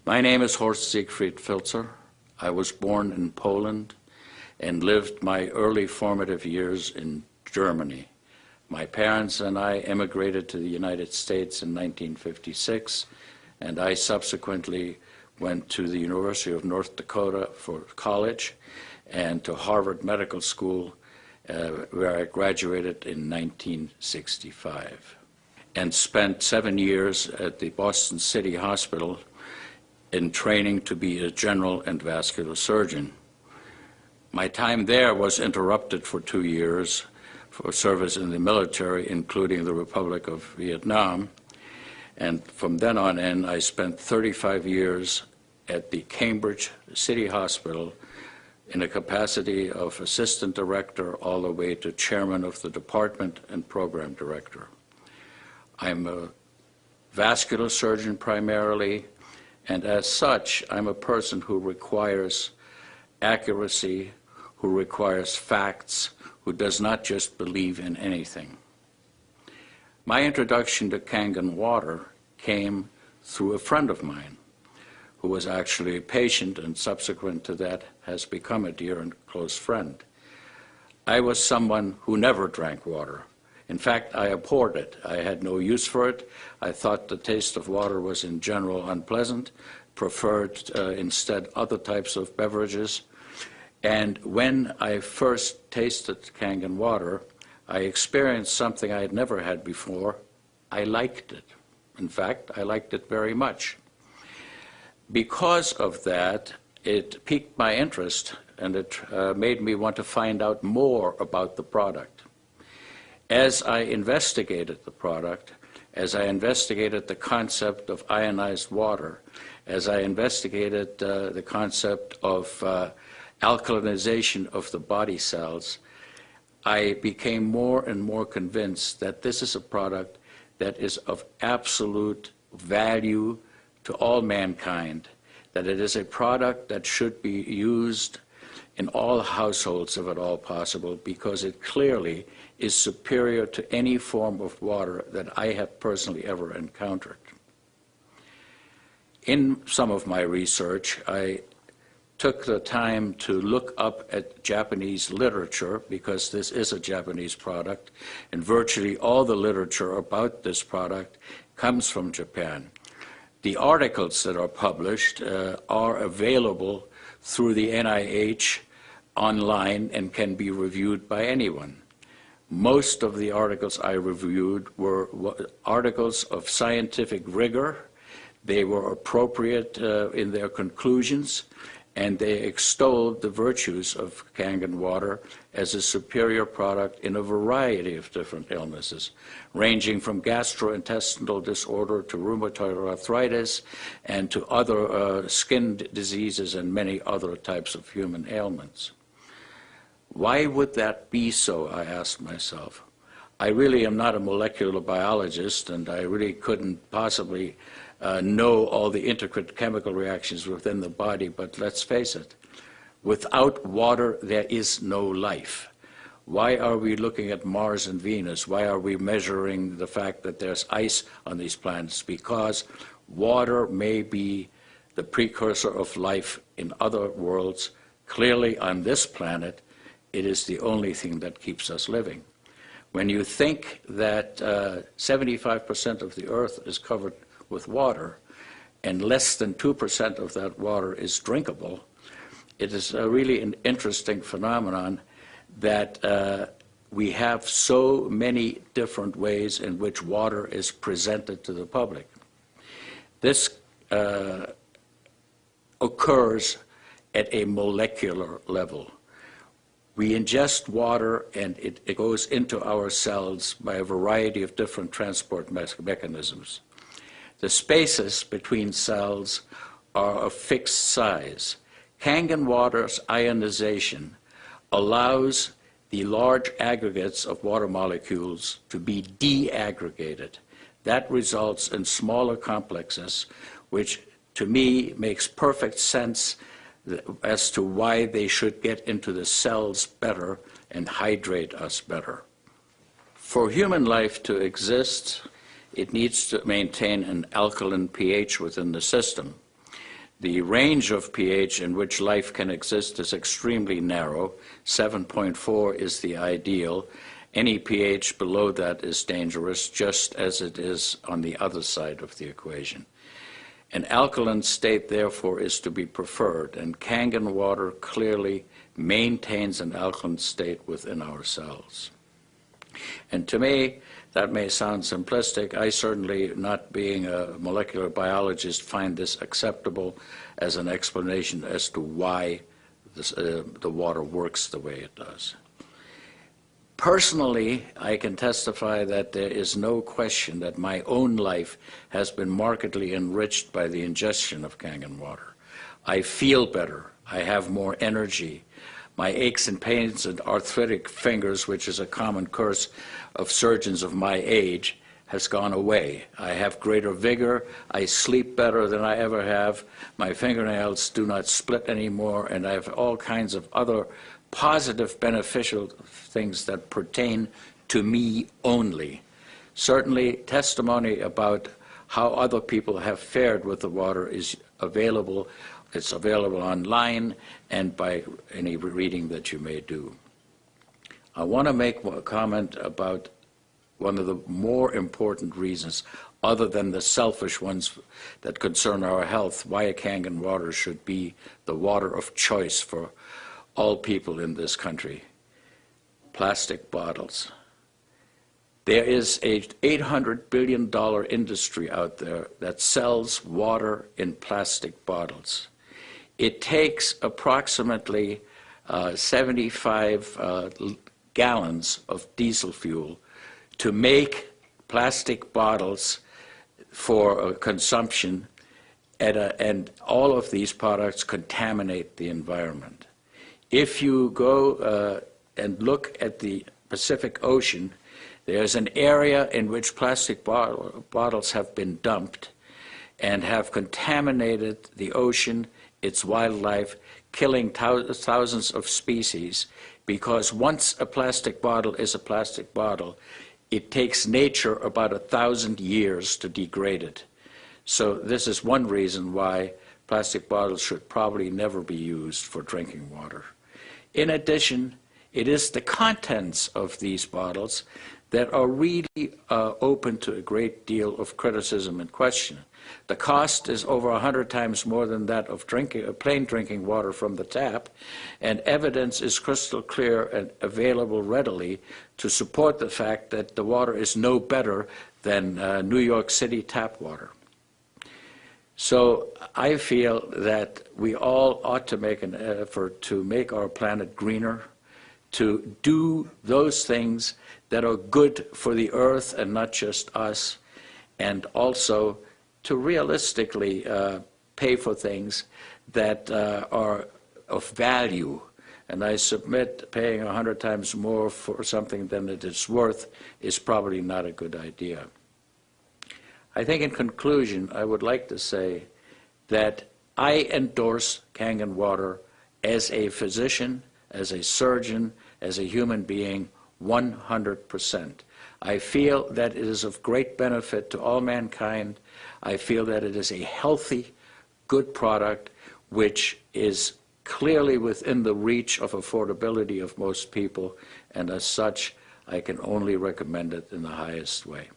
My name is Horst Filtzer. I was born in Poland and lived my early formative years in Germany. My parents and I emigrated to the United States in 1956, and I subsequently went to the University of North Dakota for college and to Harvard Medical School, where I graduated in 1965, and spent 7 years at the Boston City Hospital in training to be a general and vascular surgeon. My time there was interrupted for 2 years for service in the military, including the Republic of Vietnam. And from then on in, I spent 35 years at the Cambridge City Hospital in a capacity of assistant director all the way to chairman of the department and program director. I'm a vascular surgeon primarily, and as such, I'm a person who requires accuracy, who requires facts, who does not just believe in anything. My introduction to Kangen water came through a friend of mine who was actually a patient and subsequent to that has become a dear and close friend. I was someone who never drank water. In fact, I abhorred it. I had no use for it. I thought the taste of water was in general unpleasant, preferred instead other types of beverages. And when I first tasted Kangen water, I experienced something I had never had before. I liked it. In fact, I liked it very much. Because of that, it piqued my interest, and it made me want to find out more about the product. As I investigated the product, as I investigated the concept of ionized water, as I investigated the concept of alkalinization of the body cells, I became more and more convinced that this is a product that is of absolute value to all mankind, that it is a product that should be used in all households if at all possible, because it clearly is superior to any form of water that I have personally ever encountered. In some of my research, I took the time to look up at Japanese literature, because this is a Japanese product, and virtually all the literature about this product comes from Japan. The articles that are published are available through the NIH online and can be reviewed by anyone. Most of the articles I reviewed were articles of scientific rigor. They were appropriate in their conclusions, and they extolled the virtues of Kangen water as a superior product in a variety of different illnesses, ranging from gastrointestinal disorder to rheumatoid arthritis and to other skin diseases and many other types of human ailments. Why would that be so, I asked myself. I really am not a molecular biologist, and I really couldn't possibly know all the intricate chemical reactions within the body, but let's face it, without water there is no life. Why are we looking at Mars and Venus? Why are we measuring the fact that there's ice on these planets? Because water may be the precursor of life in other worlds. Clearly on this planet, it is the only thing that keeps us living. When you think that 75% of the Earth is covered with water, and less than 2% of that water is drinkable, it is really an interesting phenomenon that we have so many different ways in which water is presented to the public. This occurs at a molecular level. We ingest water, and it goes into our cells by a variety of different transport mechanisms. The spaces between cells are of fixed size. Kangen water's ionization allows the large aggregates of water molecules to be deaggregated. That results in smaller complexes, which to me makes perfect sense as to why they should get into the cells better and hydrate us better. For human life to exist, it needs to maintain an alkaline pH within the system. The range of pH in which life can exist is extremely narrow. 7.4 is the ideal. Any pH below that is dangerous, just as it is on the other side of the equation. An alkaline state, therefore, is to be preferred, and Kangen water clearly maintains an alkaline state within our cells. And to me, that may sound simplistic. I certainly, not being a molecular biologist, find this acceptable as an explanation as to why the water works the way it does. Personally, I can testify that there is no question that my own life has been markedly enriched by the ingestion of Kangen water. I feel better. I have more energy. My aches and pains and arthritic fingers, which is a common curse of surgeons of my age, has gone away. I have greater vigor. I sleep better than I ever have. My fingernails do not split anymore, and I have all kinds of other positive, beneficial things that pertain to me only. Certainly, testimony about how other people have fared with the water is available. It's available online and by any reading that you may do. I want to make a comment about one of the more important reasons, other than the selfish ones that concern our health, why Kangen water should be the water of choice for all people in this country. Plastic bottles. There is a $800 billion industry out there that sells water in plastic bottles. It takes approximately 75 gallons of diesel fuel to make plastic bottles for consumption, and all of these products contaminate the environment. If you go and look at the Pacific Ocean, there's an area in which plastic bottles have been dumped and have contaminated the ocean, its wildlife, killing thousands of species, because once a plastic bottle is a plastic bottle, it takes nature about 1,000 years to degrade it. So this is one reason why plastic bottles should probably never be used for drinking water. In addition, it is the contents of these bottles that are really open to a great deal of criticism and question. The cost is over 100 times more than that of plain drinking water from the tap, and evidence is crystal clear and available readily to support the fact that the water is no better than New York City tap water. So I feel that we all ought to make an effort to make our planet greener, to do those things that are good for the earth and not just us, and also to realistically pay for things that are of value. And I submit paying 100 times more for something than it is worth is probably not a good idea. I think in conclusion, I would like to say that I endorse Kangen water as a physician, as a surgeon, as a human being, 100%. I feel that it is of great benefit to all mankind. I feel that it is a healthy, good product which is clearly within the reach of affordability of most people, and as such, I can only recommend it in the highest way.